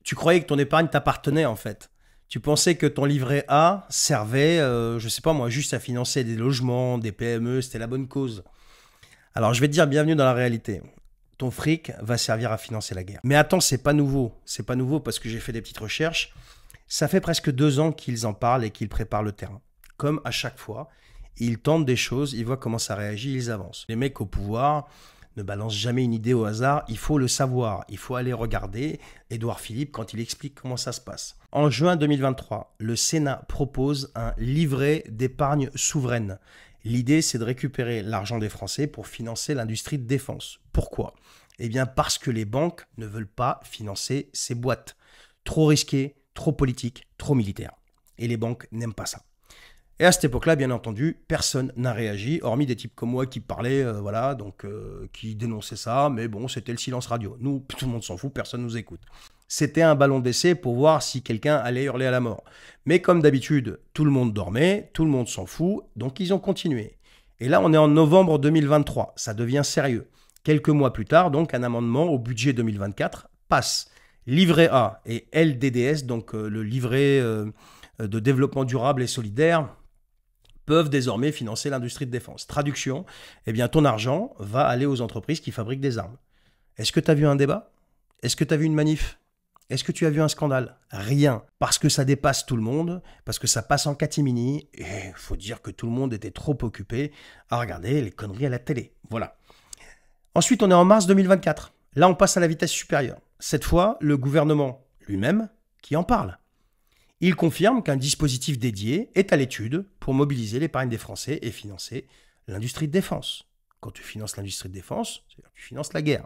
Tu croyais que ton épargne t'appartenait en fait. Tu pensais que ton livret A servait, je sais pas moi, juste à financer des logements, des PME, c'était la bonne cause. Alors je vais te dire bienvenue dans la réalité. Ton fric va servir à financer la guerre. Mais attends, c'est pas nouveau. C'est pas nouveau parce que j'ai fait des petites recherches. Ça fait presque 2 ans qu'ils en parlent et qu'ils préparent le terrain. Comme à chaque fois, ils tentent des choses, ils voient comment ça réagit, ils avancent. Les mecs au pouvoir ne balancent jamais une idée au hasard, il faut le savoir. Il faut aller regarder Édouard Philippe quand il explique comment ça se passe. En juin 2023, le Sénat propose un livret d'épargne souveraine. L'idée, c'est de récupérer l'argent des Français pour financer l'industrie de défense. Pourquoi? Eh bien parce que les banques ne veulent pas financer ces boîtes. Trop risquées, trop politiques, trop militaires. Et les banques n'aiment pas ça. Et à cette époque-là, bien entendu, personne n'a réagi, hormis des types comme moi qui parlaient, qui dénonçaient ça, mais bon, c'était le silence radio. Nous, tout le monde s'en fout, personne ne nous écoute. C'était un ballon d'essai pour voir si quelqu'un allait hurler à la mort. Mais comme d'habitude, tout le monde dormait, tout le monde s'en fout, donc ils ont continué. Et là, on est en novembre 2023, ça devient sérieux. Quelques mois plus tard, donc, un amendement au budget 2024 passe. Livret A et LDDS, donc le livret de développement durable et solidaire, peuvent désormais financer l'industrie de défense. Traduction, eh bien ton argent va aller aux entreprises qui fabriquent des armes. Est-ce que tu as vu un débat? Est-ce que tu as vu une manif? Est-ce que tu as vu un scandale? Rien. Parce que ça dépasse tout le monde, parce que ça passe en catimini, et il faut dire que tout le monde était trop occupé à regarder les conneries à la télé. Voilà. Ensuite, on est en mars 2024. Là, on passe à la vitesse supérieure. Cette fois, le gouvernement lui-même qui en parle. Il confirme qu'un dispositif dédié est à l'étude pour mobiliser l'épargne des Français et financer l'industrie de défense. Quand tu finances l'industrie de défense, c'est-à-dire que tu finances la guerre.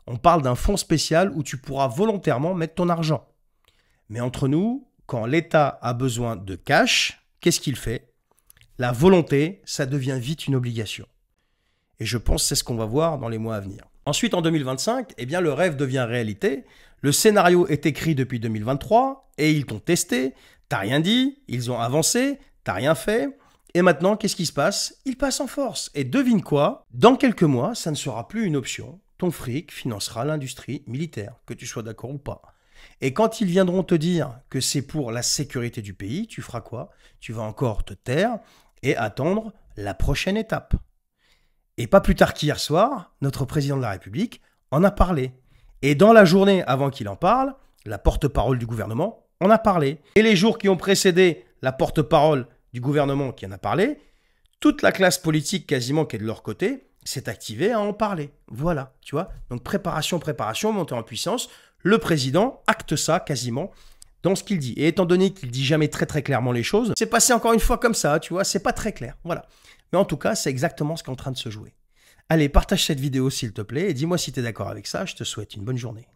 On parle d'un fonds spécial où tu pourras volontairement mettre ton argent. Mais entre nous, quand l'État a besoin de cash, qu'est-ce qu'il fait? La volonté, ça devient vite une obligation. Et je pense que c'est ce qu'on va voir dans les mois à venir. Ensuite, en 2025, eh bien, le rêve devient réalité. Le scénario est écrit depuis 2023 et ils t'ont testé. T'as rien dit, ils ont avancé, t'as rien fait. Et maintenant, qu'est-ce qui se passe? Ils passent en force. Et devine quoi? Dans quelques mois, ça ne sera plus une option. Ton fric financera l'industrie militaire, que tu sois d'accord ou pas. Et quand ils viendront te dire que c'est pour la sécurité du pays, tu feras quoi? Tu vas encore te taire et attendre la prochaine étape. Et pas plus tard qu'hier soir, notre président de la République en a parlé. Et dans la journée avant qu'il en parle, la porte-parole du gouvernement en a parlé. Et les jours qui ont précédé la porte-parole du gouvernement qui en a parlé, toute la classe politique quasiment qui est de leur côté s'est activée à en parler. Voilà, tu vois. Donc préparation, montée en puissance. Le président acte ça quasiment dans ce qu'il dit. Et étant donné qu'il dit jamais très très clairement les choses, c'est passé encore une fois comme ça, tu vois, c'est pas très clair. Voilà. Mais en tout cas, c'est exactement ce qui est en train de se jouer. Allez, partage cette vidéo s'il te plaît et dis-moi si tu es d'accord avec ça. Je te souhaite une bonne journée.